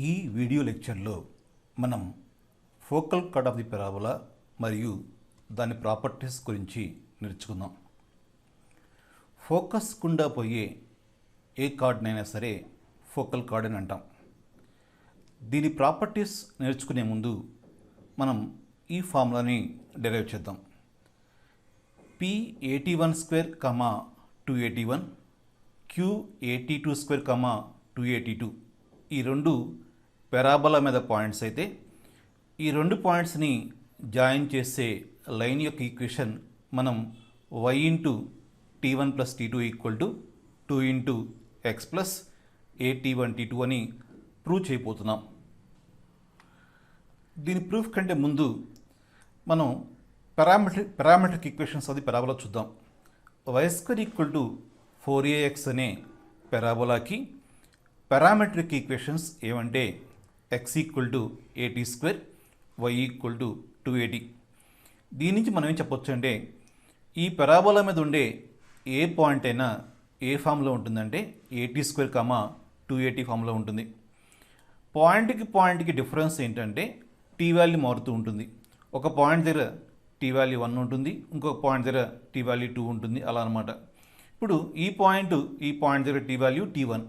ఈ వీడియో లెక్చర్లో మనం focal chord of the parabola మరియు దాని ప్రాపర్టీస్ గురించి నేర్చుకుందాం. ఫోకస్ గుండా పోయే ఏ కార్డ్నైనా సరే ఫోకల్ కార్డ్ అని అంటాం. దీని ప్రాపర్టీస్ నేర్చుకునే ముందు మనం ఈ ఫార్ములాని డెరైవ్ చేద్దాం. P81² 281 Q82² 282 ఈ రెండు పారాబోలా మీద పాయింట్స్ అయితే ఈ రెండు పాయింట్స్ని జాయిన్ చేసే లైన్ యొక్క ఈక్వేషన్ మనం y into t1 plus t2 equal to 2 into x plus at1 t2 అని ప్రూవ్ చేయబోతున్నాం. దీని ప్రూఫ్ కంటే ముందు మనం పారామెట్రిక్ ఈక్వేషన్స్ అది పారాబోలా చూద్దాం. y² ఈక్వల్ టు 4ax అనే పారాబోలాకి పారామెట్రిక్ ఈక్వేషన్స్ ఏమంటే x equal to at², y equal to 2at. దీని నుంచి మనం ఏం చెప్పొచ్చు అంటే ఈ పారాబోలా మీద ఉండే ఏ పాయింట్ అయినా ఏ ఫామ్లో ఉంటుందంటే at², 2at ఫామ్లో ఉంటుంది. పాయింట్కి డిఫరెన్స్ ఏంటంటే టీ వాల్యూ మారుతూ ఉంటుంది. ఒక పాయింట్ దగ్గర టీ వాల్యూ 1 ఉంటుంది, ఇంకొక పాయింట్ దగ్గర టీ వాల్యూ 2 ఉంటుంది, అలా అనమాట. ఇప్పుడు ఈ పాయింట్ దగ్గర టీ వాల్యూ t1,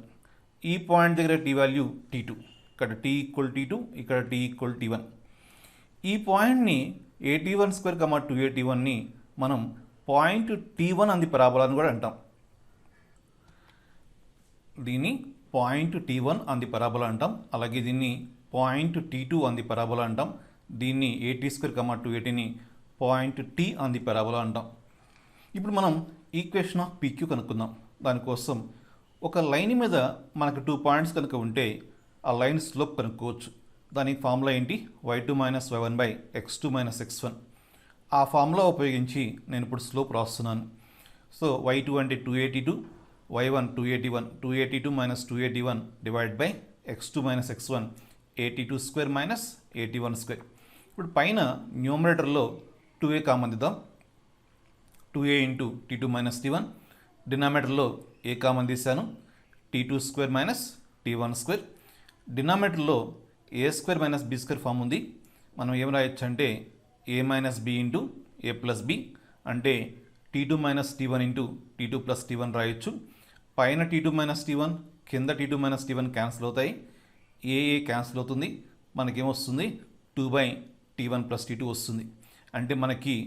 ఈ పాయింట్ దగ్గర టీ వాల్యూ t2, ఇక్కడ t ఈక్వల్ t2, ఇక్కడ t ఈక్వల్ t1. ఈ పాయింట్ని at1², 2at1ని మనం పాయింట్ t1 అంది పారాబోలా అని కూడా అంటాం. దీన్ని పాయింట్ t1 అంది పారాబోలా అంటాం. అలాగే దీన్ని పాయింట్ t2 అంది పారాబోలా అంటాం. దీన్ని at², 2atని పాయింట్ t అంది పారాబోలా అంటాం. ఇప్పుడు మనం ఈక్వేషన్ ఆఫ్ PQ కనుక్కుందాం. దానికోసం ఒక లైన్ మీద మనకు 2 పాయింట్స్ కనుక ఉంటే ఆ లైన్ స్లోప్ కనుక్కోవచ్చు. దానికి ఫార్ములా ఏంటి? y2 minus y1 by x2 minus x1. ఆ ఫార్ములా ఉపయోగించి నేను ఇప్పుడు స్లోప్ రాస్తున్నాను. సో y2 అంటే 282, y1 281, 282 minus 281 divide by x2 minus x1, 82² minus 81². ఇప్పుడు పైన న్యూమరేటర్లో 2a కామన్ దిద్దాం. 2a into t2 minus t1. డినామినేటర్లో a కామన్ తీశాను, t2² minus t1². డినామినేటర్లో a² minus b² form ఉంది. మనం ఏం రాయొచ్చు అంటే a minus b into a plus b అంటే t2 minus t1 into t2 plus t1 రాయొచ్చు. పైన t2 మైనస్ t1, కింద t2 మైనస్ t1 క్యాన్సిల్ అవుతాయి, ఏ క్యాన్సిల్ అవుతుంది, మనకేమొస్తుంది 2/t1 ప్లస్ t2 వస్తుంది. అంటే మనకి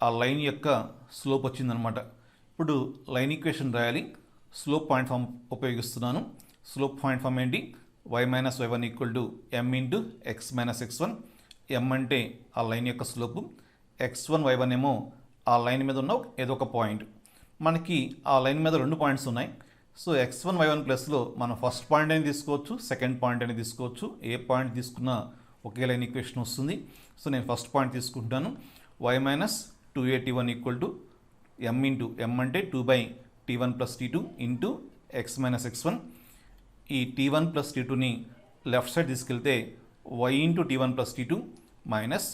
ఆ లైన్ యొక్క స్లోప్ వచ్చిందనమాట. ఇప్పుడు లైన్ ఈక్వేషన్ రాయాలి. స్లోప్ పాయింట్ ఫామ్ ఉపయోగిస్తున్నాను. స్లోప్ పాయింట్ ఫామ్ ఏంటి? y minus y1 equal to m into x minus x1. m అంటే ఆ లైన్ యొక్క స్లోపు, x1 y1 ఏమో ఆ లైన్ మీద ఉన్న ఏదో ఒక పాయింట్. మనకి ఆ లైన్ మీద 2 పాయింట్స్ ఉన్నాయి. సో x1 y1 ప్లస్లో మనం ఫస్ట్ పాయింట్ అని తీసుకోవచ్చు, సెకండ్ పాయింట్ అని తీసుకోవచ్చు. ఏ పాయింట్ తీసుకున్నా ఒకే లైన్ ఈక్వేషన్ వస్తుంది. సో నేను ఫస్ట్ పాయింట్ తీసుకుంటాను. y minus 2at1 equal to m into m అంటే 2/t1 plus t2 into x minus x1. ఈ t1 ప్లస్ t2ని లెఫ్ట్ సైడ్ తీసుకెళ్తే y into t1 plus t2 minus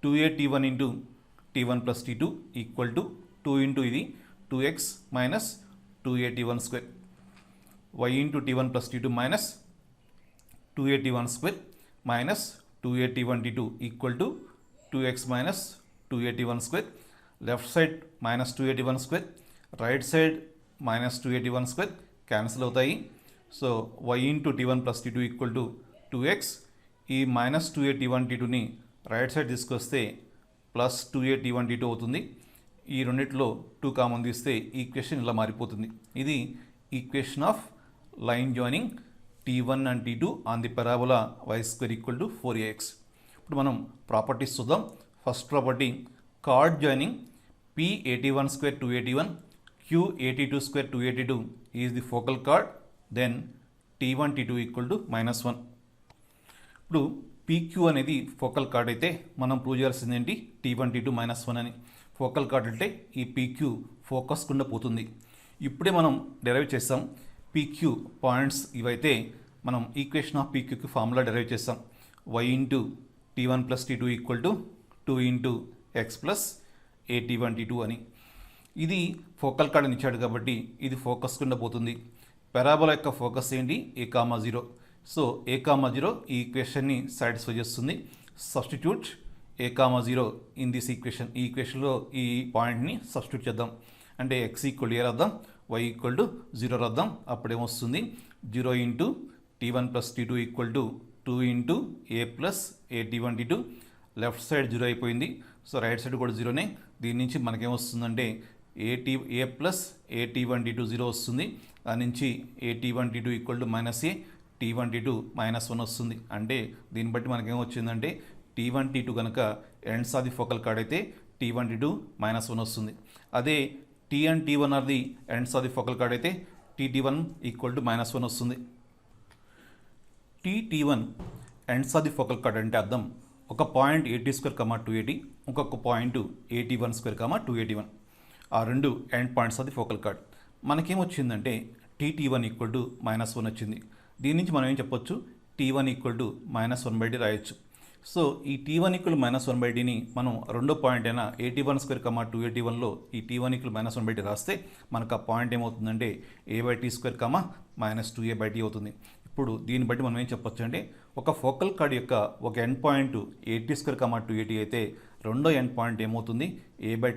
2at1 into t1 plus t2 equal to 2 into ఇది 2x minus 2at1². y into t1 plus t2 minus 2at1² minus 2at1 t2 equal to 2x minus 2at1². Left side minus 2at1², right side minus 2at1² cancel అవుతాయి. So y into t1 plus t2 equal to 2x. ఈ minus 2at1 t2ని right side తీసుకొస్తే plus 2at1 t2 అవుతుంది. ఈ రెండిట్లో 2 common తీస్తే equation ఇలా మారిపోతుంది. ఇది equation of line joining t1 and t2 on the parabola y² equal to 4ax. ఇప్పుడు మనం ప్రాపర్టీస్ చూద్దాం. First property, chord joining P81² 281, Q82² 282 is the focal chord, then t1 t2 equal to -1. ఇప్పుడు PQ అనేది focal chord అయితే మనం prove చేయాల్సింది ఏంటి? t1 t2 -1 అని. ఫోకల్ కార్డ్ అంటే ఈ PQ ఫోకస్ కుండా పోతుంది. ఇప్పుడే మనం డెరైవ్ చేస్తాం. PQ పాయింట్స్ ఇవైతే మనం ఈక్వేషన్ ఆఫ్ PQకి ఫార్ములా డెరైవ్ చేస్తాం. y into t1 plus t2 equal to 2 into x plus at1 t2 అని. ఇది ఫోకల్ కార్డ్ అని ఇచ్చాడు కాబట్టి ఇది ఫోకస్ కుండా పోతుంది. పారాబోలా యొక్క ఫోకస్ ఏంటి? a, 0. So A comma zero ఈ ఈక్వేషన్ని సాటిస్ఫై చేస్తుంది. Substitute A comma zero in this equation. ఈ ఈక్వేషన్లో ఈ పాయింట్ని సబ్స్టిట్యూట్ చేద్దాం. అంటే ఎక్స్ ఈక్వల్ ఏ రాద్దాం, వై ఈక్వల్ టు 0 రాద్దాం. అప్పుడేమొస్తుంది 0 into t1 plus t2 equal to 2 into A plus A t1 t2. Left side 0 అయిపోయింది. సో రైట్ సైడ్ కూడా 0నే. దీని నుంచి మనకేమొస్తుందంటే ఏ ప్లస్ ఏ t1 t2 0 వస్తుంది. దాని నుంచి ఏ t1 t2 equal to minus A t1 t2 -1 వస్తుంది. అంటే దీన్ని బట్టి మనకేమొచ్చిందంటే t1 t2 కనుక ends of the focal chord అయితే t1 t2 -1 వస్తుంది. అదే t and t1 are the ends of the focal chord అయితే t1 ఈక్వల్ టు -1 వస్తుంది. t1 ends of the focal chord అంటే అర్థం ఒక పాయింట్ AT2, 280, ఇంకొక పాయింట్ AT1² 281. ఆ రెండు end points of the focal chord. మనకేమొచ్చిందంటే t1 ఈక్వల్ టు -1 వచ్చింది. దీని నుంచి మనం ఏం చెప్పొచ్చు, t1 ఈక్వల్ టు -1/d రాయొచ్చు. సో ఈ t1 ఈక్వల్ -1/dని మనం రెండో పాయింట్ అయినా AT1² 281లో ఈ t1 ఈక్వల్ -1/d రాస్తే మనకు ఆ పాయింట్ ఏమవుతుందంటే a/t² -2a/t అవుతుంది. ఇప్పుడు దీన్ని బట్టి మనం ఏం చెప్పొచ్చు అంటే ఒక ఫోకల్ కార్డ్ యొక్క ఒక ఎండ్ పాయింట్ AT2, 280 అయితే రెండో ఎండ్ పాయింట్ ఏమవుతుంది a/t²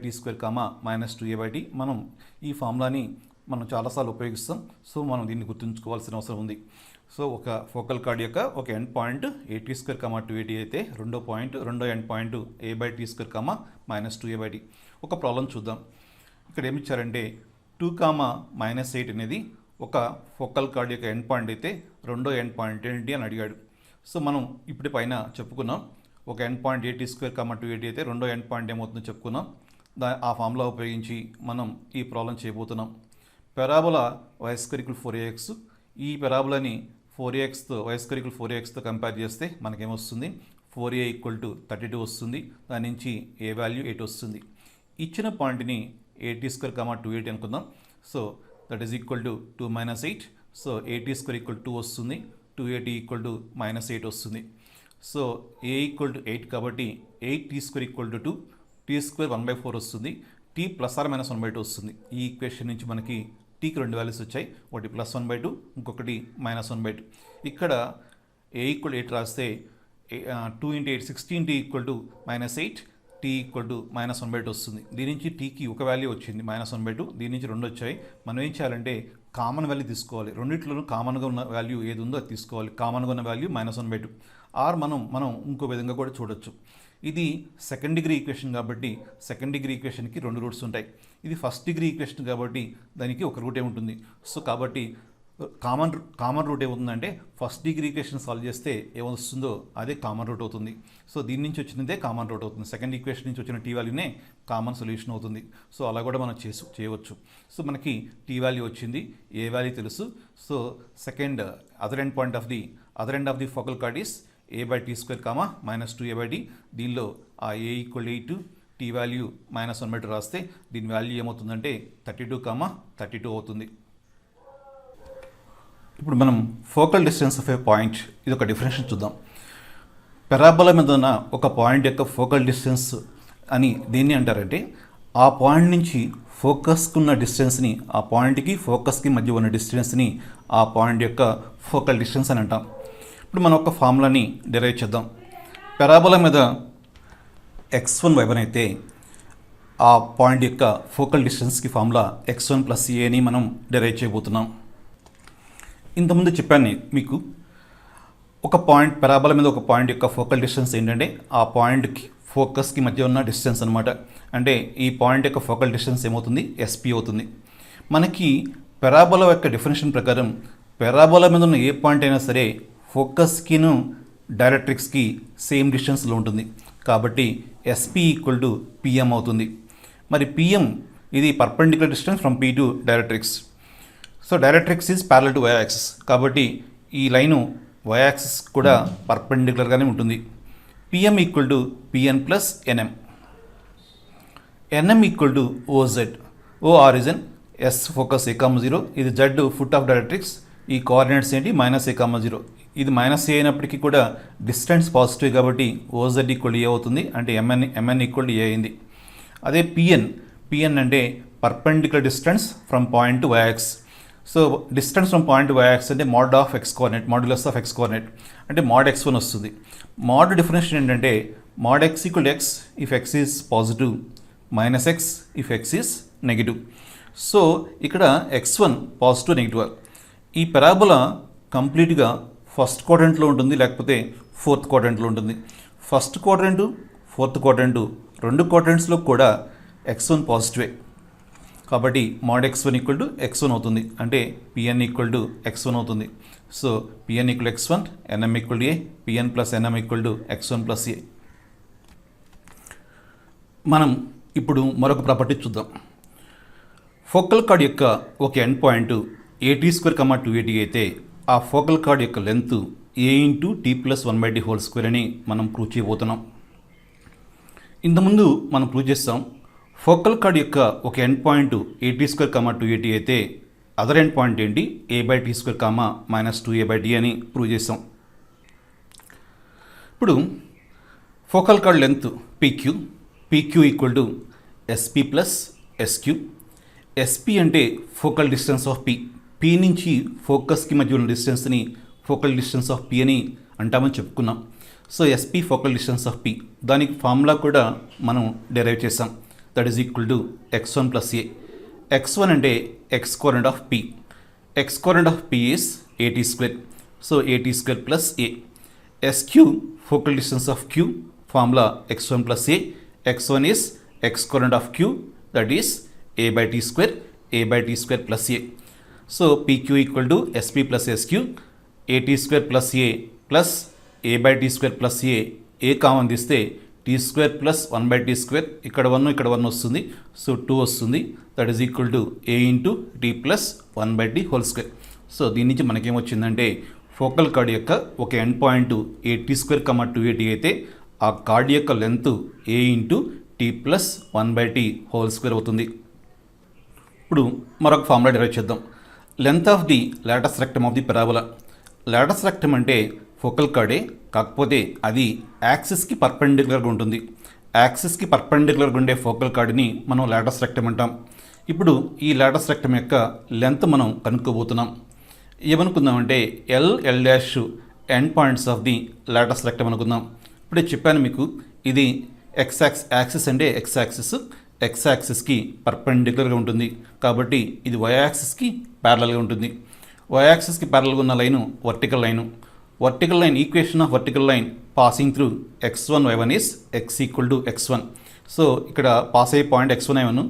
-2a/t. మనం ఈ ఫార్ములాని మనం చాలాసార్లు ఉపయోగిస్తాం. సో మనం దీన్ని గుర్తుంచుకోవాల్సిన అవసరం ఉంది. సో ఒక ఫోకల్ కార్డ్ యొక్క ఒక ఎండ్ పాయింట్ AT2, 280 అయితే రెండో ఎండ్ పాయింట్ a/t² -2a/t. ఒక ప్రాబ్లం చూద్దాం. ఇక్కడ ఏమి ఇచ్చారంటే 2, -8 అనేది ఒక ఫోకల్ కార్డ్ యొక్క ఎండ్ పాయింట్ అయితే రెండో ఎండ్ పాయింట్ ఏంటి అని అడిగాడు. సో మనం ఇప్పుడు పైన చెప్పుకున్నాం ఒక ఎండ్ పాయింట్ AT2, 280 అయితే రెండో ఎండ్ పాయింట్ ఏమవుతుందో చెప్పుకున్నాం. ఆ ఫార్ములా ఉపయోగించి మనం ఈ ప్రాబ్లం చేయబోతున్నాం. పెరాబోలా y² 4ax, ఈ పెరాబోలాని 4axతో y² 4axతో కంపేర్ చేస్తే మనకేమొస్తుంది 4a ఈక్వల్ టు 32 వస్తుంది. దాని నుంచి ఏ వాల్యూ 8 వస్తుంది. ఇచ్చిన పాయింట్ని AT2, 280 అనుకుందాం. So that is equal to 2 - 8. So AT2 equal 2 వస్తుంది, 280 ఈక్వల్ టు -8 వస్తుంది. సో a ఈక్వల్ టు 8 కాబట్టి 8t² ఈక్వల్ టు 2, t² 1/4 వస్తుంది, t ± 1/2 వస్తుంది. ఈ ఈక్వేషన్ నుంచి మనకి tకి రెండు వాల్యూస్ వచ్చాయి, ఒకటి +1/2 ఇంకొకటి -1/2. ఇక్కడ a ఈక్వల్ 8 రాస్తే 2 × 8 16t equal to -8, t equal to -1/2 వస్తుంది. దీని నుంచి tకి ఒక వాల్యూ వచ్చింది -1/2, దీని నుంచి రెండు వచ్చాయి. మనం ఏం చేయాలంటే కామన్ వాల్యూ తీసుకోవాలి. రెండిట్లోనూ కామన్గా ఉన్న వాల్యూ ఏది ఉందో అది తీసుకోవాలి. కామన్గా ఉన్న వాల్యూ -1/2. ఆర్ మనం ఇంకో విధంగా కూడా చూడొచ్చు. ఇది సెకండ్ డిగ్రీ ఈక్వేషన్ కాబట్టి సెకండ్ డిగ్రీ ఈక్వేషన్కి రెండు రూట్స్ ఉంటాయి. ఇది ఫస్ట్ డిగ్రీ ఈక్వేషన్ కాబట్టి దానికి ఒక రూటే ఉంటుంది. సో కాబట్టి కామన్ రూట్ ఏమవుతుందంటే ఫస్ట్ డిగ్రీ ఈక్వేషన్ సాల్వ్ చేస్తే ఏమొస్తుందో అదే కామన్ రూట్ అవుతుంది. సో దీని నుంచి వచ్చినదే కామన్ రూట్ అవుతుంది. సెకండ్ ఈక్వేషన్ నుంచి వచ్చిన టీ వాల్యూనే కామన్ సొల్యూషన్ అవుతుంది. సో అలా కూడా మనం చేయవచ్చు. సో మనకి టీ వాల్యూ వచ్చింది, ఏ వాల్యూ తెలుసు. So second other end of the focal card is a/t² -2a/t. దీనిలో ఆ a ఈక్వల్ 8, టీ వాల్యూ -1/2 రాస్తే దీని వాల్యూ ఏమవుతుందంటే 32, 32 అవుతుంది. ఇప్పుడు మనం focal distance of A point ఇది ఒక డిఫరెన్షియేషన్ చూద్దాం. పెరాబోలా మీద ఉన్న ఒక పాయింట్ యొక్క ఫోకల్ డిస్టెన్స్ అని దేన్ని అంటారంటే ఆ పాయింట్ నుంచి ఫోకస్కి ఉన్న డిస్టెన్స్ని, ఆ పాయింట్కి ఫోకస్కి మధ్య ఉన్న డిస్టెన్స్ని ఆ పాయింట్ యొక్క ఫోకల్ డిస్టెన్స్ అని అంటాం. ఇప్పుడు మనం ఒక ఫార్ములాని డిరైవ్ చేద్దాం. పెరాబోలా మీద x1, y1 అయితే ఆ పాయింట్ యొక్క ఫోకల్ డిస్టెన్స్కి ఫార్ములా x1 + a అని మనం డిరైవ్ చేయబోతున్నాం. ఇంతకుముందు చెప్పాను మీకు ఒక పాయింట్ పెరాబోలా మీద ఒక పాయింట్ యొక్క ఫోకల్ డిస్టెన్స్ ఏంటంటే ఆ పాయింట్కి ఫోకస్కి మధ్య ఉన్న డిస్టెన్స్ అనమాట. అంటే ఈ పాయింట్ యొక్క ఫోకల్ డిస్టెన్స్ ఏమవుతుంది, SP అవుతుంది. మనకి పెరాబోలా యొక్క డెఫినేషన్ ప్రకారం పెరాబోలా మీద ఉన్న ఏ పాయింట్ అయినా సరే ఫోకస్కిను డైరెక్ట్రిక్స్కి సేమ్ డిస్టెన్స్లో ఉంటుంది. కాబట్టి SP ఈక్వల్ టు PM అవుతుంది. మరి PM ఇది perpendicular distance from P to directrix. So directrix is parallel to y axis కాబట్టి ఈ లైను y యాక్సిస్ కూడా పర్పెండిక్యులర్గానే ఉంటుంది. PM equal to PN + NM. NM equal to OZ. O origin, S focus a,0. ఇది Z foot of directrix. ఈ coordinates ఏంటి -a,0. ఇది -a అయినప్పటికీ కూడా డిస్టెన్స్ పాజిటివ్ కాబట్టి OZ ఈక్వల్ A అవుతుంది. అంటే MN ఈక్వల్ A అయింది. అదే PN అంటే perpendicular distance from point to y axis. So distance from point y axis అంటే mod of x coordinate, modulus of x coordinate అంటే మోడ్ x1 వస్తుంది. Mod differentiation ఏంటంటే mod x equal x if x is positive, minus x if x is negative. So ఇక్కడ x1 positive negative. ఈ parabola కంప్లీట్గా first క్వాడ్రంట్లో ఉంటుంది లేకపోతే fourth క్వాడ్రంట్లో ఉంటుంది. ఫస్ట్ క్వాడ్రంటు, ఫోర్త్ క్వాడ్రంటు రెండు క్వాడ్రంట్స్లో కూడా x1 పాజిటివే. కాబట్టి mode x1 equal to x1 అవుతుంది, అంటే pn ఈక్వల్ టు x1 అవుతుంది. So pn equal x1, nm equal to a, pn plus nm equal to x1 plus a. మనం ఇప్పుడు మరొక ప్రాపర్టీ చూద్దాం. ఫోకల్ కార్డ్ యొక్క ఒక ఎండ్ పాయింట్ at² 2at అయితే ఆ ఫోకల్ కార్డ్ యొక్క length a into t plus 1/t whole square అని మనం ప్రూవ్ చేయబోతున్నాం. ఇంతకుముందు మనం ప్రూవ్ చేస్తాం ఫోకల్ కార్డ్ యొక్క ఒక ఎండ్ పాయింట్ at² 2at అయితే అదర్ ఎండ్ పాయింట్ ఏంటి a/t² మైనస్ 2a/t అని ప్రూవ్ చేస్తాం. ఇప్పుడు focal chord length pq equal to sp plus sq. sp అంటే ఫోకల్ డిస్టెన్స్ ఆఫ్ p నుంచి ఫోకస్కి మధ్య ఉన్న డిస్టెన్స్ని ఫోకల్ డిస్టెన్స్ ఆఫ్ p అని అంటామని చెప్పుకున్నాం. So sp focal distance of p, దానికి ఫార్ములా కూడా మనం డెరైవ్ చేసాం. That is equal to x1 plus a. x1 అంటే x coordinate of p. x coordinate of p is at². So at² plus a. sq focal distance of q, formula x1 plus a. x1 is x coordinate of q, that is a/t² plus a. So pq equal to sp plus sq, at² plus a plus a/t² plus a common తీస్తే t² plus 1/t², ఇక్కడ 1 వస్తుంది, so 2 వస్తుంది. That is equal to a into t plus 1/t whole square. So దీని నుంచి మనకేమొచ్చిందంటే focal card యొక్క ఒక end point at² 2at అయితే ఆ కార్డ్ యొక్క length a into t plus 1/t whole square అవుతుంది. ఇప్పుడు మరొక ఫార్ములా డెరైవ్ చేద్దాం. Length of the Lotus rectum of the parabola. Lotus rectum అంటే ఫోకల్ కార్డే, కాకపోతే అది యాక్సిస్కి పర్పెండిక్యులర్గా ఉంటుంది. యాక్సిస్కి పర్పెండిక్యులర్గా ఉండే ఫోకల్ కార్డ్ని మనం లాటస్ రెక్టమ్ అంటాం. ఇప్పుడు ఈ లాటస్ రెక్టమ్ యొక్క లెంత్ మనం కనుక్కోబోతున్నాం. ఏమనుకుందామంటే l dash end points of the Lotus rectum అనుకుందాం. ఇప్పుడే చెప్పాను మీకు, ఇది యాక్సిస్ అంటే ఎక్స్ యాక్సిస్కి పర్పెండిక్యులర్గా ఉంటుంది, కాబట్టి ఇది y యాక్సిస్కి ప్యారలల్గా ఉంటుంది. y యాక్సిస్కి ప్యారలల్గా ఉన్న line vertical line equation of vertical line passing through x1 y1 is x equal to x1. So ఇక్కడ పాస్ అయ్యే point x1 y1,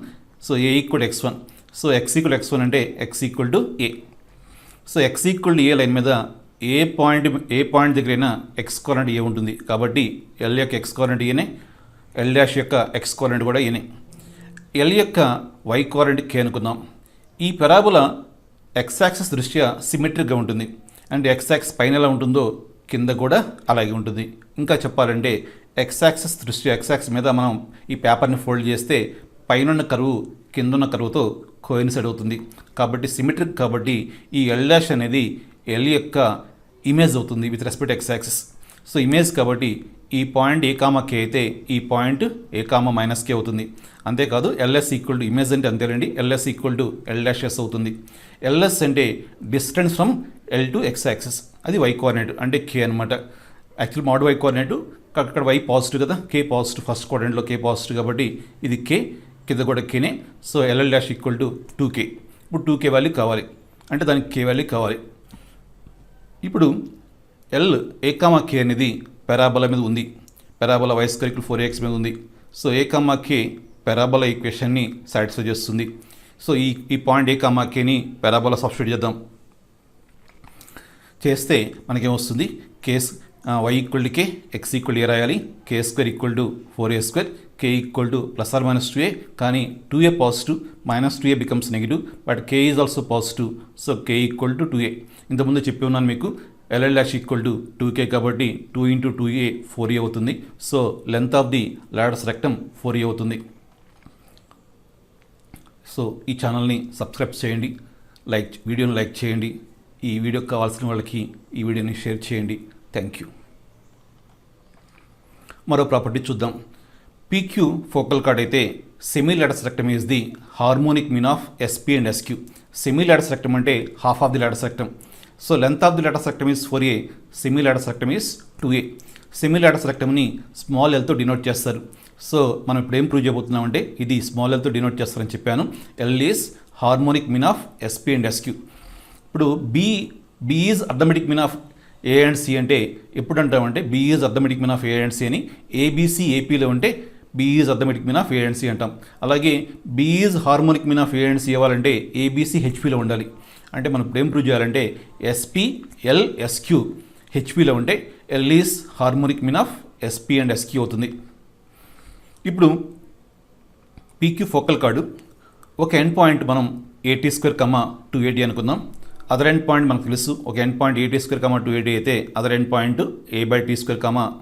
so a equal x1. So x equal x1 అంటే x equal to a. So x equal to a line మీద ఏ point దగ్గరైనా x coordinate a ఉంటుంది, కాబట్టి l యొక్క x coordinate ఏనే, l dash యొక్క x coordinate కూడా ఏనే. l యొక్క y కోఆర్డినేట్ k అనుకుందాం. ఈ పెరాబోలా x యాక్సిస్ దృష్ట్యా సిమెట్రిక్గా ఉంటుంది, అండ్ x యాక్సిస్ పైన ఎలా ఉంటుందో కింద కూడా అలాగే ఉంటుంది. ఇంకా చెప్పాలంటే x యాక్సిస్ దృష్ట్యా x యాక్సిస్ మీద మనం ఈ పేపర్ని ఫోల్డ్ చేస్తే పైన కరువు కింద కరువుతో కోయిన్సైడ్ అవుతుంది, కాబట్టి సిమెట్రిక్. కాబట్టి ఈ l డాష్ అనేది l యొక్క ఇమేజ్ అవుతుంది with respect x axis. So image కాబట్టి ఈ పాయింట్ a, k అయితే ఈ పాయింట్ a, k అవుతుంది. అంతేకాదు ls ఈక్వల్ టు ఇమేజ్ అంటే అంతేనండి, ls ఈక్వల్ టు l'(s) అవుతుంది. ls అంటే distance from l to x axis, అది y కోఆర్డినేట్ అంటే k అనమాట. యాక్చువల్ మోడ్ y కోఆర్డినేట్, అక్కడ y పాజిటివ్ కదా, k పాజిటివ్, ఫస్ట్ క్వాడ్రంట్లో k పాజిటివ్ కాబట్టి ఇది k, కింద కూడా kనే. So l' equal to 2k. ఇప్పుడు 2k వాల్యూ కావాలి అంటే దానికి k వాల్యూ కావాలి. ఇప్పుడు l a, k అనేది పెరాబోలా మీద ఉంది, పెరాబోలా y² 4ax మీద ఉంది. సో a, k పెరాబోలా ఈక్వేషన్ని సాటిస్ఫై చేస్తుంది. సో ఈ పాయింట్ a, kని పెరాబోలా సబ్స్టిట్యూట్ చేద్దాం. చేస్తే మనకేమొస్తుంది, y equal to k, x equal to a రాయాలి, k² equal to 4a², k equal to plus or minus 2a, కానీ 2a positive, minus 2a becomes negative, but k is also positive. So k equal to 2a. ఇంతకుముందు చెప్పి ఉన్నాను మీకు, l' equal to 2k కాబట్టి 2 into 2a 4a అవుతుంది. So length of the Lotus rectum 4a అవుతుంది. So ఈ ఛానల్ని subscribe చేయండి, వీడియోని లైక్ చేయండి, ఈ వీడియోకి కావాల్సిన వాళ్ళకి ఈ వీడియోని షేర్ చేయండి. Thank you. మరో ప్రాపర్టీ చూద్దాం. PQ ఫోకల్ కార్డ్ అయితే semi latus rectum is the harmonic mean of SP and SQ. Semi lateral rectum అంటే half of the lateral rectum. So length of the lateral rectum is 4a, semi lateral rectum is 2a. Semi lateral రెక్టమ్ని small ఎల్తో denote చేస్తారు. So మనం ఇప్పుడు ఏం prove చేయబోతున్నామంటే ఇది small ఎల్తో denote చేస్తారని చెప్పాను. L is harmonic mean of SP and SQ. ఇప్పుడు B is arithmetic mean of A and C అంటే ఎప్పుడు అంటామంటే B is arithmetic mean of A and C అని. ఏబిసి ఏపీలో ఉంటే B is arithmetic mean of A and C అంటాం. అలాగే B is harmonic mean of A and C అవ్వాలంటే ABC హెచ్పిలో ఉండాలి. అంటే మనం ఇప్పుడు ఏం ప్రూవ్ చేయాలంటే ఎస్పీ ఎల్ ఎస్క్యూ హెచ్పిలో ఉంటే L is harmonic mean of SP and SQ అవుతుంది. ఇప్పుడు పీక్యూ ఫోకల్ కార్డు ఒక ఎండ్ పాయింట్ మనం AT² 280 అనుకుందాం. అదర్ ఎండ్ పాయింట్ మనకు తెలుసు. ఒక ఎండ్ పాయింట్ AT² 280 అయితే other end point A/T²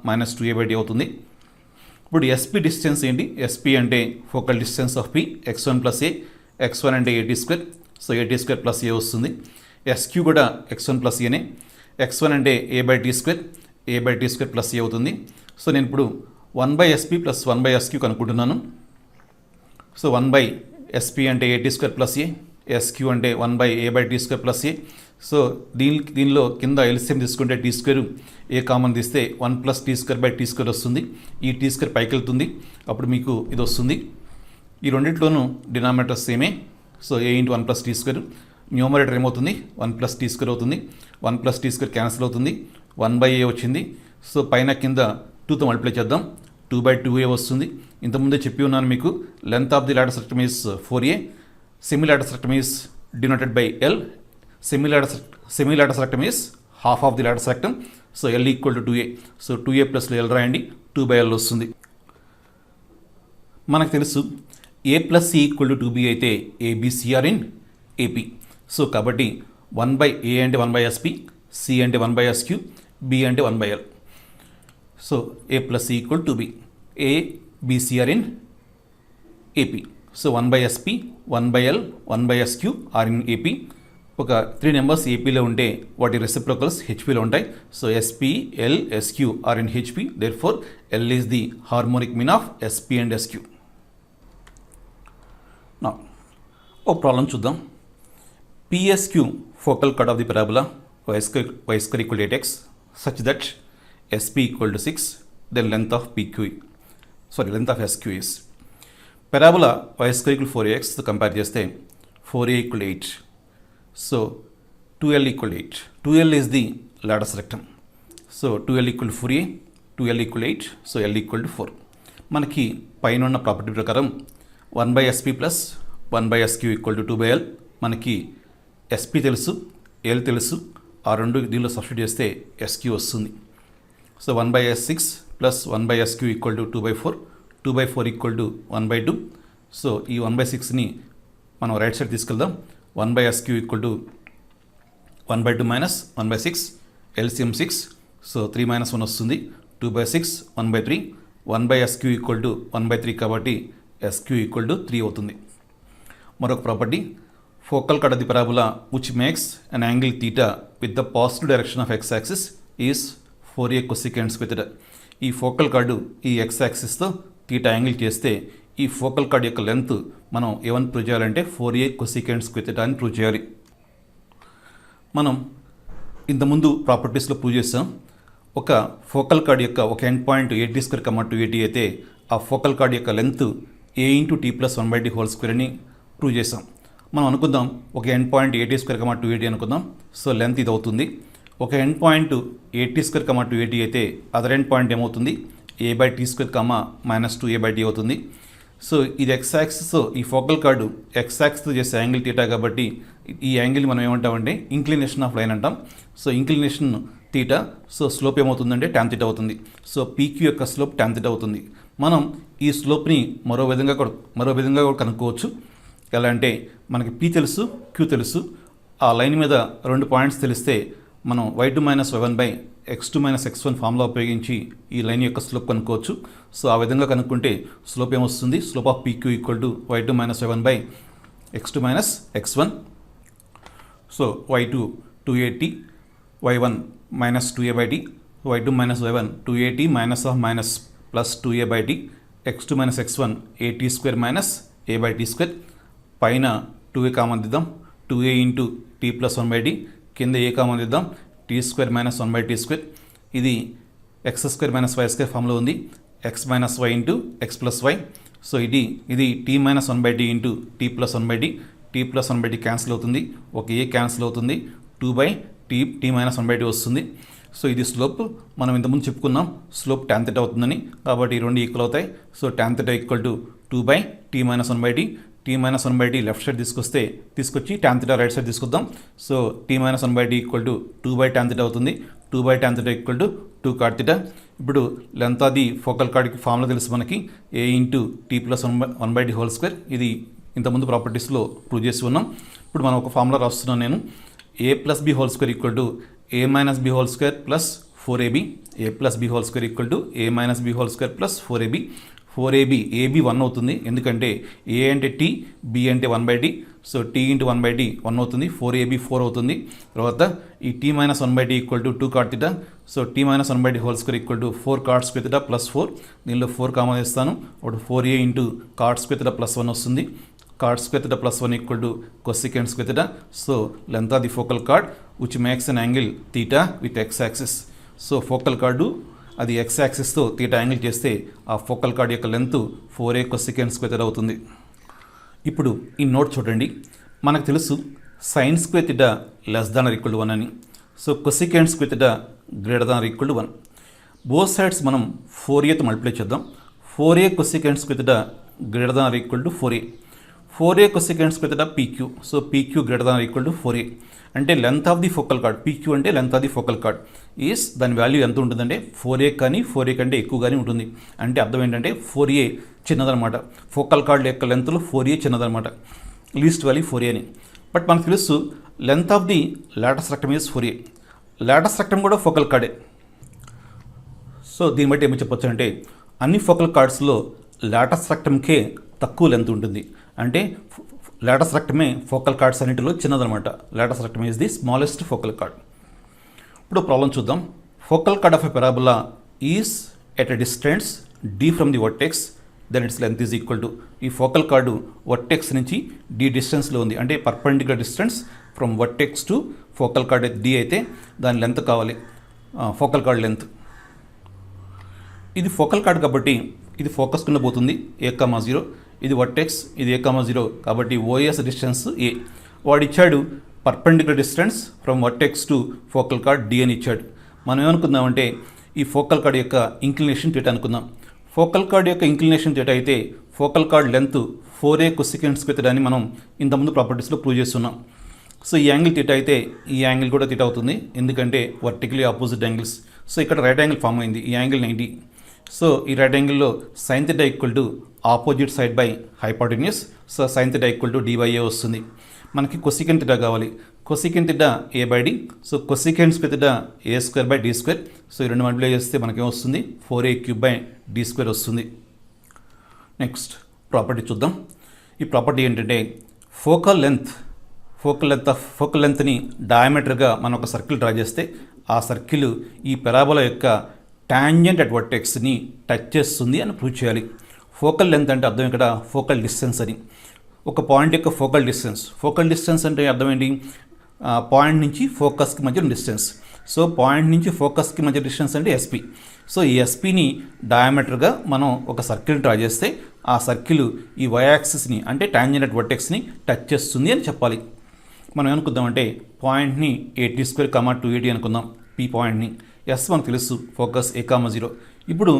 -2A/T అవుతుంది. ఇప్పుడు ఎస్పీ డిస్టెన్స్ ఏంటి? ఎస్పీ అంటే focal distance of P x1 + a, x1 అంటే AT², సో AT² + a వస్తుంది. ఎస్క్యూ కూడా x1 + aనే. x1 అంటే A/T², A/T² + a అవుతుంది. సో నేను ఇప్పుడు 1/SP + 1/SQ కనుక్కుంటున్నాను. సో 1/SP అంటే AT² + a, SQ అంటే 1/A/T² + a. సో దీనిలో కింద ఎల్సిఎం తీసుకుంటే T² ఏ కామన్ తీస్తే 1 + T²/T² వస్తుంది. ఈ T² పైకి వెళ్తుంది, అప్పుడు మీకు ఇది వస్తుంది. ఈ రెండింటిలోనూ డినామినేటర్ సేమే. So a × 1 + T². న్యూమరేటర్ ఏమవుతుంది? 1 + T² అవుతుంది. 1 + T² క్యాన్సిల్ అవుతుంది. 1/a వచ్చింది. సో పైన కింద 2తో మల్టిప్లై చేద్దాం. 2/2a వస్తుంది. ఇంతకుముందే చెప్పి ఉన్నాను మీకు, length of the lateral rectum is 4a, semi lateral rectum is denoted by L, semi lateral rectum is half of the lateral rectum. So L = 2a. So 2a + L రాయండి, 2/L వస్తుంది. మనకు తెలుసు a + c = 2b అయితే ABC are in AP. So కాబట్టి 1/a అంటే 1/SP, c అంటే 1/SQ, b అంటే 1/L. So a + c = 2b. a, b, c are in AP. So 1/SP, 1/L, 1/SQ are in AP. ఒక 3 numbers ఏపీలో ఉంటే వాటి reciprocals హెచ్పిలో ఉంటాయి. So SP, L, SQ are in HP. Therefore, L is the harmonic mean of SP and SQ. Now, ఒక problem చూద్దాం. PSQ focal chord of the parabola y² = 8x such that SP = 6, then length of SQ is. Parabola y² = 4ax తో compare చేస్తే 4a = 8. So 2l = 8. 2l is the latus rectum. So 2l = 4a, 2l = 8, so l = 4. మనకి పైన ఉన్న property ప్రకారం 1/SP + 1/SQ = 2/L. మనకి SP తెలుసు, L తెలుసు. ఆ రెండు దీనిలో సబ్స్టిట్యూట్ చేస్తే SQ వస్తుంది. So 1/S6 + 1/SQ = 2/4, 2/4 = 1/2. సో ఈ 1/6ని మనం రైట్ సైడ్ తీసుకెళ్దాం. 1/SQ = 1/2 - 1/6, LCM 6. సో 3 - 1 వస్తుంది. 2/6, 1/3. 1/SQ = 1/3 కాబట్టి SQ = 3 అవుతుంది. మరొక property, focal chord of the parabola which makes an angle theta with the positive direction of x-axis is 4a cosecant square. ఈ focal card ఈ x-axisతో theta angle చేస్తే ఈ focal card యొక్క length మనం ఏమని ప్రూవ్ చేయాలంటే 4a cosecant square అని prove చేయాలి. మనం ఇంతకుముందు ప్రాపర్టీస్లో ప్రూవ్ చేస్తాం. ఒక ఫోకల్ కార్డ్ యొక్క ఒక ఎండ్ పాయింట్ AT² 280 అయితే ఆ ఫోకల్ కార్డ్ యొక్క లెంత్ a × t + 1/t² అని ప్రూవ్ చేసాం. మనం అనుకుందాం ఒక ఎండ్ పాయింట్ AT² 280 అనుకుందాం. సో లెంత్ ఇది అవుతుంది. ఒక ఎండ్ పాయింట్ AT² 280 అయితే అదర్ ఎండ్ పాయింట్ ఏమవుతుంది? A/T² -2A/T అవుతుంది. సో ఇది x-యాక్సిస్, ఈ ఫోకల్ కార్డు x-యాక్సిస్తో చేసే యాంగిల్ తీటా కాబట్టి ఈ యాంగిల్ మనం ఏమంటామంటే ఇంక్లినేషన్ ఆఫ్ లైన్ అంటాం. So inclination theta, so slope ఏమవుతుందంటే tan θ అవుతుంది. సో PQ యొక్క స్లోప్ tan θ అవుతుంది. మనం ఈ స్లోప్ని మరో విధంగా కూడా కనుక్కోవచ్చు. ఎలా అంటే మనకి P తెలుసు, Q తెలుసు. ఆ లైన్ మీద 2 పాయింట్స్ తెలిస్తే మనం y2 - y1/x2 - x1 ఫార్ములా ఉపయోగించి ఈ లైన్ యొక్క స్లోప్ కనుక్కోవచ్చు. సో ఆ విధంగా కనుక్కుంటే స్లోప్ ఏమొస్తుంది? Slope of PQ = y2 - y1/x2 - x1. So y2 280, y1 -2a/t, y2 - y1 280 - +2a/t, x2 - x1 AT² - A/T². పైన 2a కామన్ దిద్దాం. 2a into t plus 1/d, కింద ఏ కామన్ ఇద్దాం, t square minus 1/t square, ఇది x square minus y square ఫామ్లో ఉంది, x minus y into x plus y. So ఇది t minus 1/t into t plus 1/d, t plus 1/t cancel అవుతుంది, ఒక ఏ cancel అవుతుంది, 2/టీ minus 1/t వస్తుంది. So ఇది slope, మనం ఇంతకుముందు చెప్పుకున్నాం స్లోప్ tan θ అవుతుందని, కాబట్టి ఈ రెండు ఈక్వల్ అవుతాయి. So tan θ equal to 2/t minus 1/t, t minus 1/t left side తీసుకొచ్చి tan θ రైట్ సైడ్ తీసుకొద్దాం. So t minus 1/t equal to 2/tan θ అవుతుంది, 2/tan θ ఈక్వల్ టు 2 cot θ. ఇప్పుడు లెంత్ అది ఫోకల్ కార్డ్కి ఫార్ములా తెలుసు మనకి, a into t plus 1/t whole square. ఇది ఇంతకుముందు ప్రాపర్టీస్లో ప్రూవ్ చేసి ఉన్నాం. ఇప్పుడు మనం ఒక ఫార్ములా రాస్తున్నాను నేను, a plus b whole square equal to a minus b whole square plus 4ab, a plus b whole square equal to a minus b whole square plus 4ab. 4ab ab 1 అవుతుంది, ఎందుకంటే ఏ అంటే tea, B అంటే 1/t. So tea into 1/t 1 అవుతుంది, 4ab 4 అవుతుంది. తర్వాత ఈ t minus 1/t equal to 2 cot θ. So t minus 1/t whole square equal to 4 cot square θ plus 4. దీనిలో 4 common ఇస్తాను, ఒకటి 4a into cot square θ plus 1 వస్తుంది. cot square theta plus 1 equal to cosecant square theta. So length of the focal chord which makes an angle theta with x-axis. So focal chord అది x-axisతో theta angle చేస్తే ఆ focal chord యొక్క length 4a cosecant square theta అవుతుంది. ఇప్పుడు ఈ note చూడండి, మనకు తెలుసు sin square theta less than or equal to 1 అని. So cosecant square theta greater than or equal to 1. Both sides మనం 4aతో మల్టిప్లై చేద్దాం. 4a cosecant square theta greater than or equal to 4a. 4a cosecant square theta pq. So pq greater than or equal to 4a. అంటే length of the focal card, pq అంటే length of the focal card is, దాని value ఎంత ఉంటుందంటే 4a కానీ 4a కంటే ఎక్కువగానే ఉంటుంది. అంటే అర్థం ఏంటంటే 4a చిన్నదనమాట, ఫోకల్ కార్డ్ యొక్క లెంత్లో 4a చిన్నదనమాట, లీస్ట్ వాల్యూ 4a అని. బట్ మనకు తెలుసు length of the Lotus rectum is 4a. Lotus rectum కూడా ఫోకల్ కార్డే. సో దీన్ని బట్టి ఏమి చెప్పొచ్చు అంటే అన్ని ఫోకల్ కార్డ్స్లో లాటస్ రెక్టమ్కే తక్కువ లెంత్ ఉంటుంది. అంటే లాటస్ రెక్టమే ఫోకల్ కార్డ్స్ అన్నింటిలో చిన్నదనమాట. Latus rectum is the smallest focal chord. ఇప్పుడు ప్రాబ్లం చూద్దాం. Focal chord of a parabola is at a distance d from the vertex, then its length is equal to, ఈ focal chord vertex నుంచి d డిస్టెన్స్లో ఉంది, అంటే perpendicular distance from vertex to focal chord d అయితే దాని length కావాలి, focal chord length. ఇది focal chord కాబట్టి ఇది ఫోకస్ కింద పోతుంది, a,0. ఇది వర్టెక్స్, ఇది a,0, కాబట్టి ఓఎస్ డిస్టెన్స్ ఏ. వాడు ఇచ్చాడు perpendicular distance from vertex to focal chord d అని ఇచ్చాడు. మనం ఏమనుకుందామంటే ఈ ఫోకల్ కార్డ్ యొక్క ఇంక్లినేషన్ θ అనుకుందాం. ఫోకల్ కార్డ్ యొక్క ఇంక్లినేషన్ θ అయితే focal chord length 4a cosecant square θ అని మనం ఇంతకుముందు ప్రాపర్టీస్లో ప్రూవ్ చేస్తున్నాం. సో ఈ యాంగిల్ θ అయితే ఈ యాంగిల్ కూడా θ అవుతుంది, ఎందుకంటే వర్టికలీ ఆపోజిట్ యాంగిల్స్. సో ఇక్కడ రైట్ యాంగిల్ ఫామ్ అయింది, ఈ యాంగిల్ 90. సో ఈ రైట్ యాంగిల్లో sin θ equal to opposite side by hypotenuse. So sin θ equal to d/a వస్తుంది. మనకి cosecant θ కావాలి, cosecant θ a/d. So cosecant square θ a²/d². So ఈ రెండు మల్టిప్లై చేస్తే మనకేం వస్తుంది, 4a³/d² వస్తుంది. నెక్స్ట్ ప్రాపర్టీ చూద్దాం. ఈ ప్రాపర్టీ ఏంటంటే ఫోకల్ లెంత్ని డయామీటర్గా మనం ఒక సర్కిల్ డ్రా చేస్తే ఆ సర్కిల్ ఈ పారాబోలా యొక్క టాంజెంట్ అట్ వర్టెక్స్ని టచ్ చేస్తుంది అని ప్రూవ్ చేయాలి. ఫోకల్ లెంత్ అంటే అర్థం ఇక్కడ ఫోకల్ డిస్టెన్స్ అని, ఒక పాయింట్ యొక్క ఫోకల్ డిస్టెన్స్ అంటే అర్థం ఏంటి, పాయింట్ నుంచి ఫోకస్కి మధ్య డిస్టెన్స్. సో పాయింట్ నుంచి ఫోకస్కి మధ్య డిస్టెన్స్ అంటే ఎస్పీ. సో ఈ ఎస్పీని డయామీటర్గా మనం ఒక సర్కిల్ డ్రా చేస్తే ఆ సర్కిల్ ఈ y-యాక్సిస్ని అంటే టాంజెంట్ అట్ వర్టెక్స్ని టచ్ చేస్తుంది అని చెప్పాలి. మనం ఏమనుకుందామంటే పాయింట్ని a² 280 అనుకుందాం, పీ పాయింట్ని. ఎస్ మనకు తెలుసు ఫోకస్ a,0. ఇప్పుడు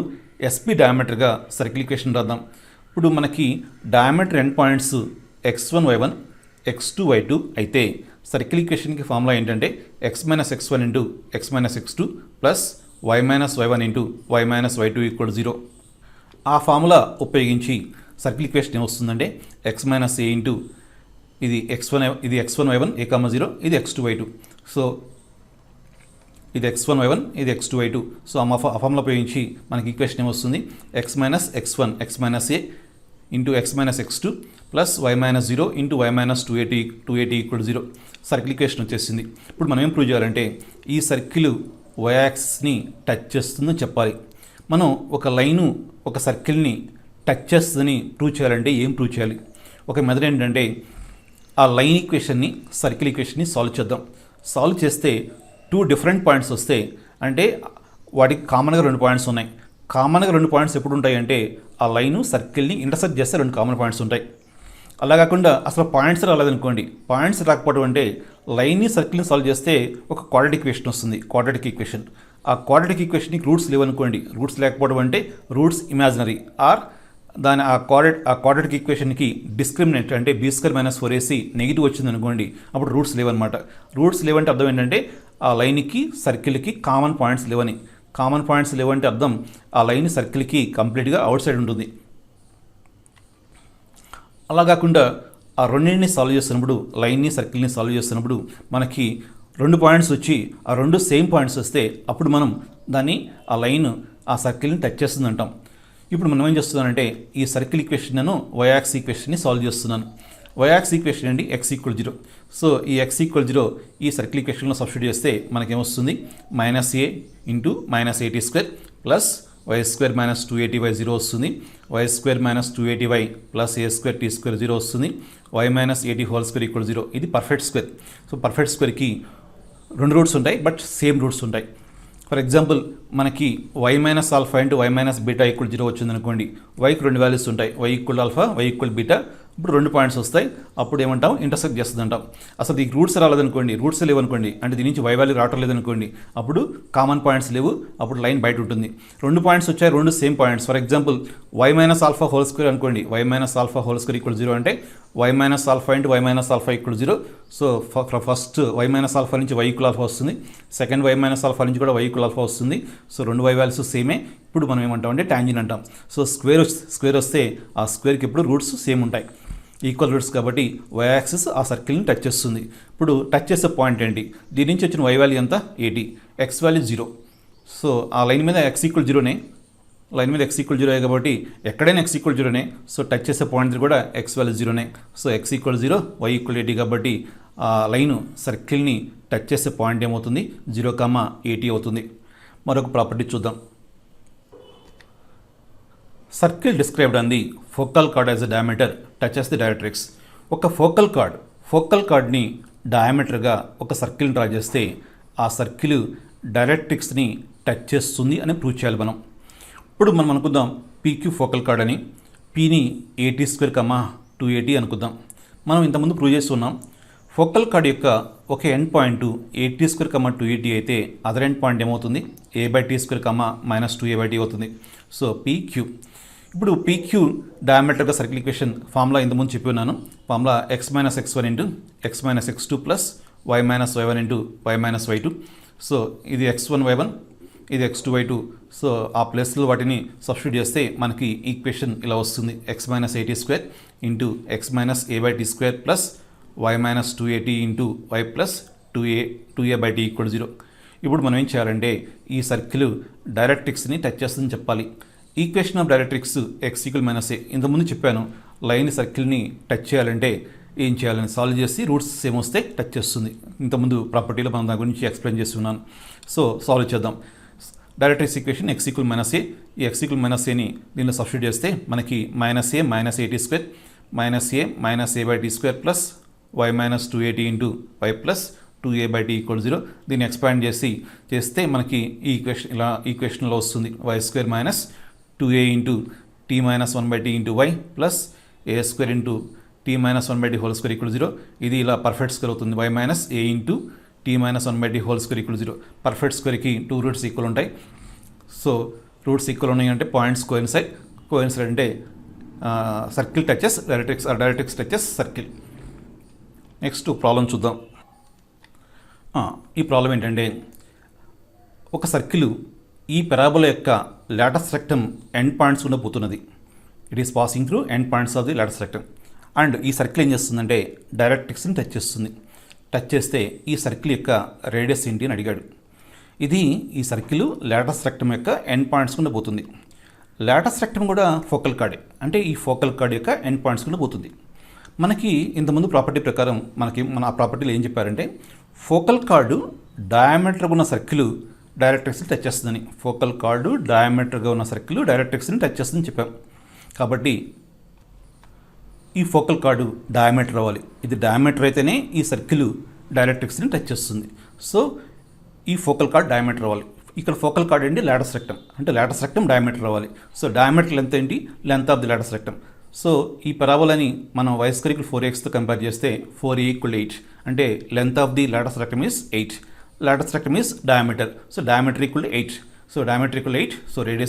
ఎస్పీ డయామీటర్గా సర్కిల్ ఈక్వేషన్ రాద్దాం. ఇప్పుడు మనకి diameter end points x1 y1 x2 y2 అయితే సర్కిల్ ఈక్వేషన్కి ఫార్ములా ఏంటంటే x - x1 into x - x2 plus y - y1 into y - y2 equal 0. ఆ ఫార్ములా ఉపయోగించి సర్కిల్ ఈక్వేషన్ ఏమొస్తుందంటే x - a ఇంటూ ఇది x1 y1 a,0, ఇది x2 y2. సో ఇది x1 y1, ఇది x2 y2. సో ఆ ఫార్ములా ఉపయోగించి మనకి ఈక్వేషన్ ఏమొస్తుంది, x - x1 x - a into x - x2 plus y - 0 into y - 280 equal 0. Circle equation వచ్చేసింది. ఇప్పుడు మనం ఏం ప్రూవ్ చేయాలంటే ఈ సర్కిల్ y-యాక్సిస్ని టచ్ చేస్తుందని చెప్పాలి. మనం ఒక లైను ఒక సర్కిల్ని టచ్ చేస్తుందని ప్రూవ్ చేయాలంటే ఏం ప్రూవ్ చేయాలి? ఒక మెథడ్ ఏంటంటే ఆ లైన్ ఈక్వేషన్ని సర్కిల్ ఈక్వేషన్ని సాల్వ్ చేద్దాం. సాల్వ్ చేస్తే 2 డిఫరెంట్ పాయింట్స్ వస్తాయి. అంటే వాటికి కామన్గా 2 పాయింట్స్ ఉన్నాయి. కామన్గా 2 పాయింట్స్ ఎప్పుడు ఉంటాయి అంటే ఆ లైను సర్కిల్ని ఇంటర్సెక్ట్ చేస్తే 2 కామన్ పాయింట్స్ ఉంటాయి. అలా కాకుండా అసలు పాయింట్స్ రాలేదనుకోండి, పాయింట్స్ రాకపోవడం అంటే లైన్ని సర్కిల్ని సాల్వ్ చేస్తే ఒక క్వాడ్రాటిక్ ఈక్వేషన్ వస్తుంది. క్వాడ్రాటిక్ ఈక్వేషన్, ఆ క్వాడ్రాటిక్ ఈక్వేషన్కి రూట్స్ లేవనుకోండి, రూట్స్ లేకపోవడం అంటే రూట్స్ ఇమాజినరీ ఆర్ దాని ఆ క్వాడ్రాటిక్ ఈక్వేషన్కి డిస్క్రిమినెంట్ అంటే b² - 4ac నెగిటివ్ వచ్చింది అనుకోండి, అప్పుడు రూట్స్ లేవన్నమాట. రూట్స్ లేవంటే అర్థం ఏంటంటే ఆ లైన్కి సర్కిల్కి కామన్ పాయింట్స్ లేవని. కామన్ పాయింట్స్ లేవంటే అర్థం ఆ లైన్ సర్కిల్కి కంప్లీట్గా అవుట్ సైడ్ ఉంటుంది. అలా కాకుండా ఆ రెండింటిని సాల్వ్ చేస్తున్నప్పుడు, లైన్ని సర్కిల్ని సాల్వ్ చేస్తున్నప్పుడు మనకి 2 పాయింట్స్ వచ్చి ఆ 2 సేమ్ పాయింట్స్ వస్తే అప్పుడు మనం దాన్ని ఆ లైన్ ఆ సర్కిల్ని టచ్ చేస్తుంది అంటాం. ఇప్పుడు మనం ఏం చేస్తున్నానంటే ఈ సర్కిల్ ఈక్వేషన్ నేను y-యాక్సిస్ ఈక్వేషన్ని సాల్వ్ చేస్తున్నాను. y-యాక్సిస్ ఈక్వేషన్ అండి x=0. సో ఈ x=0 ఈ సర్కిల్ ఈక్వేషన్లో సబ్స్టిట్యూట్ చేస్తే మనకేమొస్తుంది -a into -at² plus y² - 280y 0 వస్తుంది. y² - 280y plus a² t² 0 వస్తుంది. y - at² 0. ఇది పర్ఫెక్ట్ స్క్వేర్. సో పర్ఫెక్ట్ స్క్వేర్కి 2 రూట్స్ ఉంటాయి, బట్ సేమ్ రూట్స్ ఉంటాయి. ఫర్ ఎగ్జాంపుల్ మనకి y - alpha into y - beta = 0 వచ్చింది అనుకోండి, yకి 2 వాల్యూస్ ఉంటాయి, y = ఆల్ఫా, y = బీటా. ఇప్పుడు 2 పాయింట్స్ వస్తాయి, అప్పుడు ఏమంటాం ఇంటర్సెక్ట్ చేస్తుంది అంటాం. అసలు దీనికి రూట్స్ రాలేదనుకోండి, రూట్స్ లేవనుకోండి, అంటే దీని నుంచి y వాల్యూ రావటం లేదనుకోండి, అప్పుడు కామన్ పాయింట్స్ లేవు, అప్పుడు లైన్ బయట ఉంటుంది. 2 పాయింట్స్ వచ్చాయి, 2 same points. For example y - alpha whole square అనుకోండి, y - ఆల్ఫా హోల్ స్క్వేర్ = 0 అంటే y - alpha into y - alpha = 0. So first y - alpha నుంచి y = ఆల్ఫా వస్తుంది, సెకండ్ y - ఆల్ఫా నుంచి కూడా y = ఆల్ఫా వస్తుంది. సో 2 y వాల్యూస్ సేమే. ఇప్పుడు మనం ఏమంటాం అంటే ట్యాంజెంట్ అంటాం. సో స్క్వేర్ వస్తే ఆ స్క్వేర్కి ఇప్పుడు రూట్స్ సేమ్ ఉంటాయి, ఈక్వల్ రూట్స్ కాబట్టి y-యాక్సిస్ ఆ సర్కిల్ని టచ్ చేస్తుంది. ఇప్పుడు టచ్ చేసే పాయింట్ ఏంటి, దీని నుంచి వచ్చిన y వాల్యూ ఎంత 80, x వాల్యూ 0. సో ఆ లైన్ మీద x=0నే, లైన్ మీద x=0 కాబట్టి ఎక్కడైనా x=0నే. సో టచ్ చేసే పాయింట్ కూడా x వాల్యూ 0నే. సో x=0, y=80 కాబట్టి ఆ లైను సర్కిల్ని టచ్ చేసే పాయింట్ ఏమవుతుంది 0,80 అవుతుంది. మరొక ప్రాపర్టీ చూద్దాం. Circle described on the focal chord as a diameter touches the directrix. ఒక ఫోకల్ కార్డ్ని డయామీటర్గా ఒక సర్కిల్ని డ్రా చేస్తే ఆ సర్కిల్ డైరెక్ట్రిక్స్ని టచ్ చేస్తుంది అని ప్రూవ్ చేయాలి మనం. ఇప్పుడు మనం అనుకుందాం PQ ఫోకల్ కార్డ్ అని, Pని at² 280 అనుకుందాం. మనం ఇంతకుముందు ప్రూవ్ చేస్తున్నాం ఫోకల్ కార్డ్ యొక్క ఒక ఎండ్ పాయింట్ at² 280 అయితే అదర్ ఎండ్ పాయింట్ ఏమవుతుంది a/t² -2a/t అవుతుంది. So PQ. ఇప్పుడు PQ డయామీటర్గా సర్కిల్ ఈక్వేషన్ ఫార్ములా ఇంతకుముందు చెప్పి ఉన్నాను. Formula x - x1 into x - x2 plus y - y1 into y - y2. So ఇది x1 y1, ఇది x2 y2. సో ఆ ప్లేస్లో వాటిని సబ్స్టిట్యూట్ చేస్తే మనకి ఈక్వేషన్ ఇలా వస్తుంది, x - at² into x - a/t² plus y - 280 into y plus 2a/t = 0. ఇప్పుడు మనం ఏం చేయాలంటే ఈ సర్కిల్ డైరెక్ట్రిక్స్ని టచ్ చేస్తుందని చెప్పాలి. Equation of directrix x = -a. ఇంతకుముందు చెప్పాను లైన్ సర్కిల్ని టచ్ చేయాలంటే ఏం చేయాలని సాల్వ్ చేసి రూట్స్ సేమ్ వస్తే టచ్ చేస్తుంది. ఇంతకుముందు ప్రాపర్టీలో మనం దాని గురించి ఎక్స్ప్లెయిన్ చేస్తున్నాను. సో సాల్వ్ చేద్దాం. Directrix equation x = -a. ఈ x = -aని దీనిలో సబ్స్టిట్యూట్ చేస్తే మనకి -a - at² -a - a/t² plus y - 280 into y plus 2a/t = 0. దీన్ని ఎక్స్పాండ్ చేస్తే మనకి ఈ ఈక్వేషన్లో వస్తుంది y² - 2a into t - 1/t into y plus a² into t - 1/t whole square = 0. ఇది ఇలా పర్ఫెక్ట్ స్క్వేర్ అవుతుంది, y - a into t - 1/t whole square = 0. Perfect స్క్వేర్కి 2 roots equal ఉంటాయి. సో రూట్స్ ఈక్వల్ ఉన్నాయి అంటే పాయింట్స్ కోయిన్సైడ్ అంటే circle touches directrix, directrix touches circle. Next problem చూద్దాం. ఈ ప్రాబ్లం ఏంటంటే ఒక సర్కిల్ ఈ పెరాబోలా యొక్క లాటస్ రెక్టమ్ ఎండ్ పాయింట్స్ గుండా పోతున్నది. It is passing through end points of the Lotus rectum. And ఈ సర్కిల్ ఏం చేస్తుందంటే డైరెక్ట్రిక్స్ని టచ్ చేస్తుంది. టచ్ చేస్తే ఈ సర్కిల్ యొక్క రేడియస్ ఏంటి అని అడిగాడు. ఈ సర్కిల్ లాటస్ రెక్టమ్ యొక్క ఎండ్ పాయింట్స్ గుండా పోతుంది. లాటస్ రెక్టమ్ కూడా ఫోకల్ కార్డే, అంటే ఈ ఫోకల్ కార్డ్ యొక్క ఎండ్ పాయింట్స్ గుండా పోతుంది. మనకి ఇంతకుముందు ప్రాపర్టీ ప్రకారం మన ఆ ప్రాపర్టీలో ఏం చెప్పారంటే ఫోకల్ కార్డు డయామీటర్గా ఉన్న సర్కిల్ డైరెక్ట్రిక్స్ని టచ్ చేస్తుందని. ఫోకల్ కార్డు డయామీటర్గా ఉన్న సర్కిల్ డైరెక్ట్రిక్స్ని టచ్ చేస్తుందని చెప్పాం. కాబట్టి ఈ ఫోకల్ కార్డు డయామీటర్ అవ్వాలి. ఇది డయామీటర్ అయితేనే ఈ సర్కిల్ డైరెక్ట్రిక్స్ని టచ్ చేస్తుంది. సో ఈ ఫోకల్ కార్డ్ డయామీటర్ అవ్వాలి. ఇక్కడ ఫోకల్ కార్డ్ ఏంటి, లాటస్ రెక్టమ్, అంటే లాటస్ రెక్టమ్ డయామీటర్ అవ్వాలి. సో డయామీటర్ లెంత్ ఏంటి, length of the Lotus rectum. So ఈ పరాబోలాని మనం y² 4xతో కంపేర్ చేస్తే 4a = 8, అంటే length of the Lotus rectum is 8, Lotus rectum is diameter. So diameter = 8. So diameter = 8. So radius